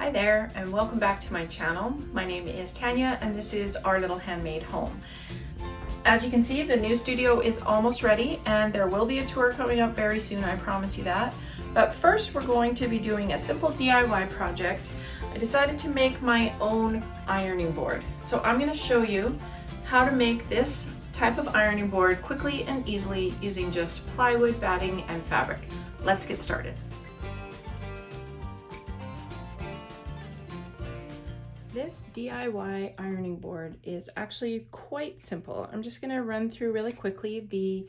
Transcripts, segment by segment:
Hi there, and welcome back to my channel. My name is Tanya and this is Our Little Handmade Home. As you can see, the new studio is almost ready and there will be a tour coming up very soon, I promise you that. But first we're going to be doing a simple DIY project. I decided to make my own ironing board. So I'm going to show you how to make this type of ironing board quickly and easily using just plywood, batting, and fabric. Let's get started. This DIY ironing board is actually quite simple. I'm just going to run through really quickly the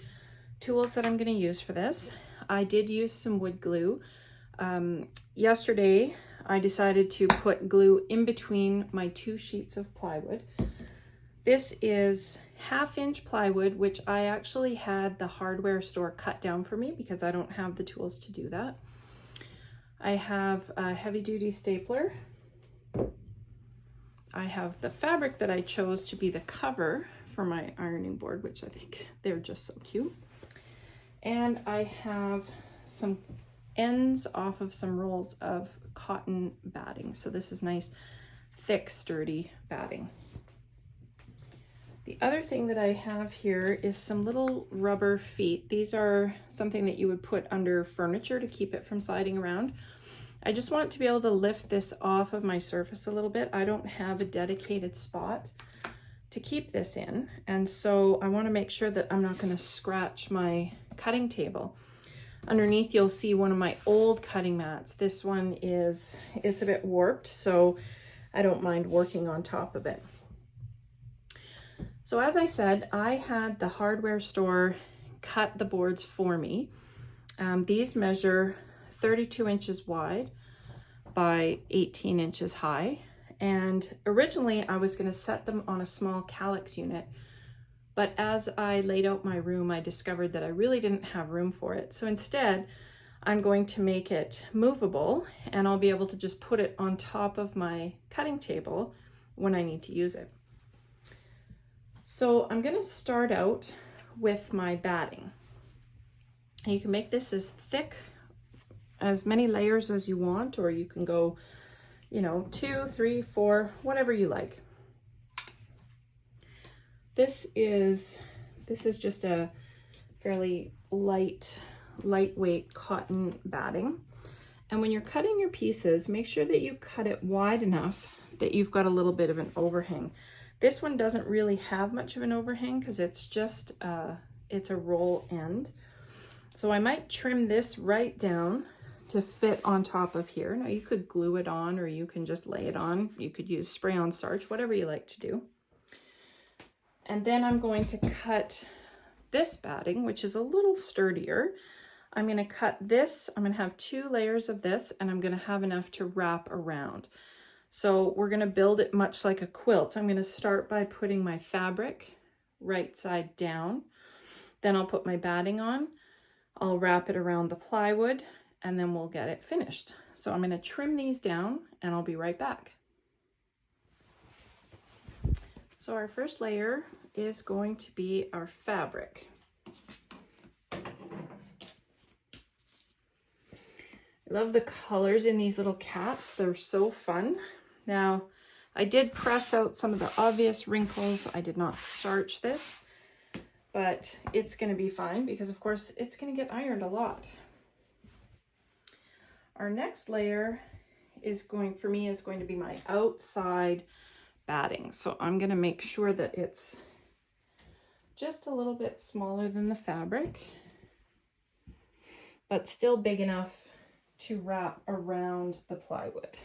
tools that I'm going to use for this. I did use some wood glue. Yesterday I decided to put glue in between my two sheets of plywood. This is 1/2-inch plywood, which I actually had the hardware store cut down for me because I don't have the tools to do that. I have a heavy-duty stapler. I have the fabric that I chose to be the cover for my ironing board, which I think they're just so cute. And I have some ends off of some rolls of cotton batting. So this is nice, thick, sturdy batting. The other thing that I have here is some little rubber feet. These are something that you would put under furniture to keep it from sliding around. I just want to be able to lift this off of my surface a little bit. I don't have a dedicated spot to keep this in, and so I want to make sure that I'm not going to scratch my cutting table. Underneath you'll see one of my old cutting mats. This one it's a bit warped, so I don't mind working on top of it. So as I said, I had the hardware store cut the boards for me. These measure 32 inches wide by 18 inches high. And originally I was going to set them on a small calyx unit, but as I laid out my room, I discovered that I really didn't have room for it. So instead, I'm going to make it movable and I'll be able to just put it on top of my cutting table when I need to use it. So I'm going to start out with my batting. You can make this as thick, as many layers as you want, or you can go, 2, 3, 4, whatever you like. This is just a fairly lightweight cotton batting. And when you're cutting your pieces, make sure that you cut it wide enough that you've got a little bit of an overhang. This one doesn't really have much of an overhang because it's just, it's a roll end. So I might trim this right down to fit on top of here. Now you could glue it on or you can just lay it on. You could use spray on starch, whatever you like to do. And then I'm going to cut this batting, which is a little sturdier. I'm going to cut this. I'm going to have 2 layers of this and I'm going to have enough to wrap around. So we're going to build it much like a quilt. I'm going to start by putting my fabric right side down. Then I'll put my batting on. I'll wrap it around the plywood and then we'll get it finished. So I'm going to trim these down and I'll be right back. So our first layer is going to be our fabric. I love the colors in these little cats. They're so fun. Now, I did press out some of the obvious wrinkles. I did not starch this, but it's going to be fine because of course it's going to get ironed a lot. Our next layer is going to be my outside batting. So I'm going to make sure that it's just a little bit smaller than the fabric, but still big enough to wrap around the plywood.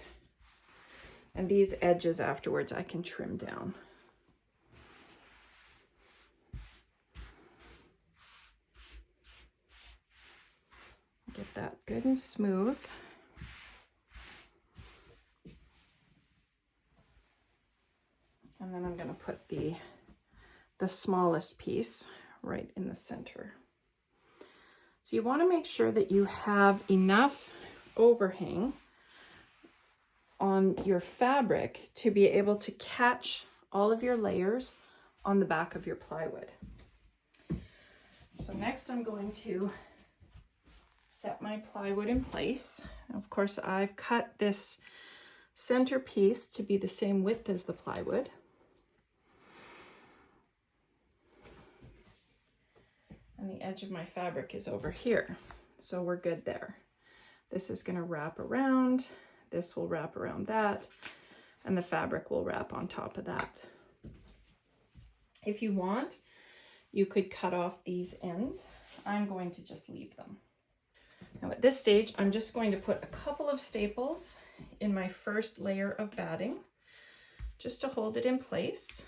And these edges afterwards I can trim down. Get that good and smooth. And then I'm going to put the smallest piece right in the center. So you want to make sure that you have enough overhang on your fabric to be able to catch all of your layers on the back of your plywood. So next I'm going to set my plywood in place. Of course, I've cut this center piece to be the same width as the plywood. And the edge of my fabric is over here, so we're good there. This is going to wrap around, this will wrap around that, and the fabric will wrap on top of that. If you want, you could cut off these ends. I'm going to just leave them. Now at this stage, I'm just going to put a couple of staples in my first layer of batting, just to hold it in place.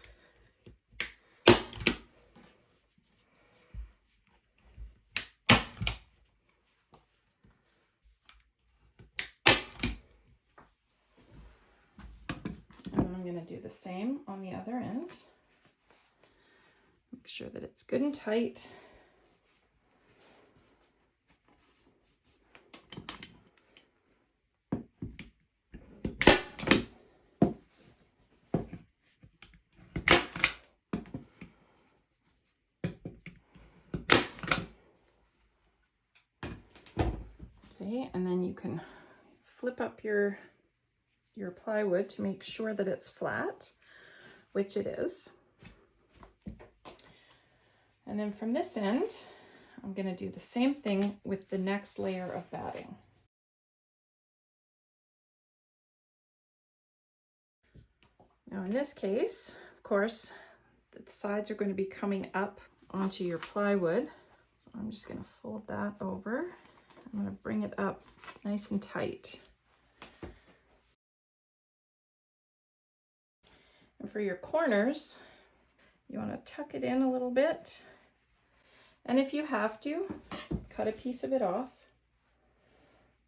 And I'm going to do the same on the other end. Make sure that it's good and tight. Okay, and then you can flip up your plywood to make sure that it's flat, which it is. And then from this end, I'm going to do the same thing with the next layer of batting. Now in this case, of course, the sides are going to be coming up onto your plywood. So I'm just going to fold that over. I'm going to bring it up nice and tight. And for your corners, you want to tuck it in a little bit. And if you have to, cut a piece of it off.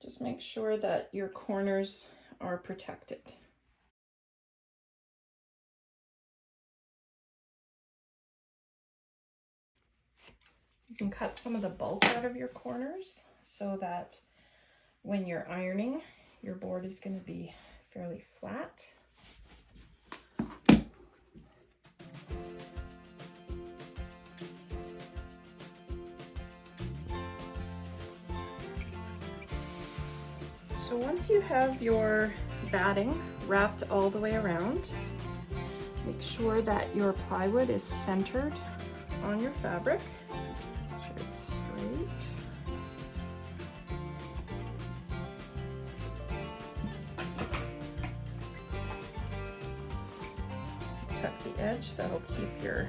Just make sure that your corners are protected. You can cut some of the bulk out of your corners so that when you're ironing, your board is going to be fairly flat. So once you have your batting wrapped all the way around, make sure that your plywood is centered on your fabric. Make sure it's straight. Tuck the edge, that'll keep your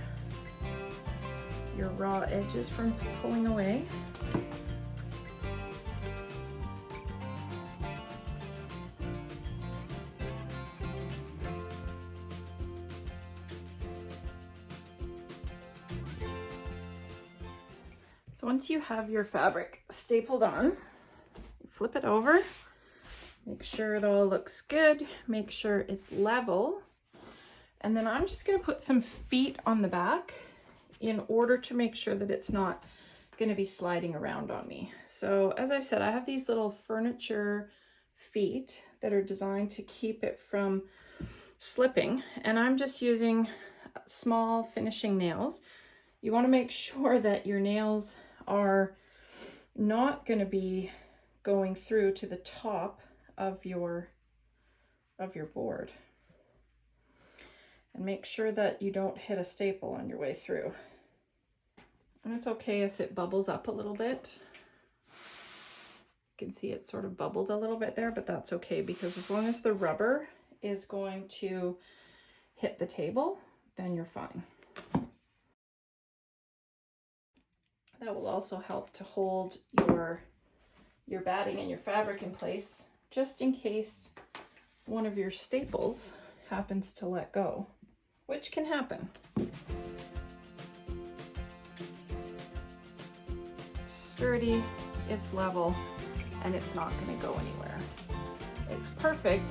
raw edges from pulling away. So once you have your fabric stapled on, flip it over, make sure it all looks good, make sure it's level, and then I'm just going to put some feet on the back in order to make sure that it's not going to be sliding around on me. So as I said, I have these little furniture feet that are designed to keep it from slipping, and I'm just using small finishing nails. You want to make sure that your nails are not going to be going through to the top of your board. And make sure that you don't hit a staple on your way through. And it's okay if it bubbles up a little bit. You can see it sort of bubbled a little bit there, but that's okay, because as long as the rubber is going to hit the table, then you're fine. That will also help to hold your batting and your fabric in place, just in case one of your staples happens to let go, which can happen. It's sturdy, it's level, and it's not going to go anywhere. It's perfect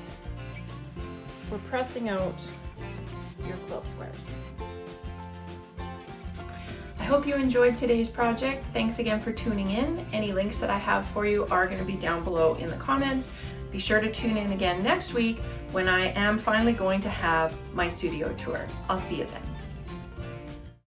for pressing out your quilt squares. I hope you enjoyed today's project. Thanks again for tuning in. Any links that I have for you are going to be down below in the comments. Be sure to tune in again next week when I am finally going to have my studio tour. I'll see you then.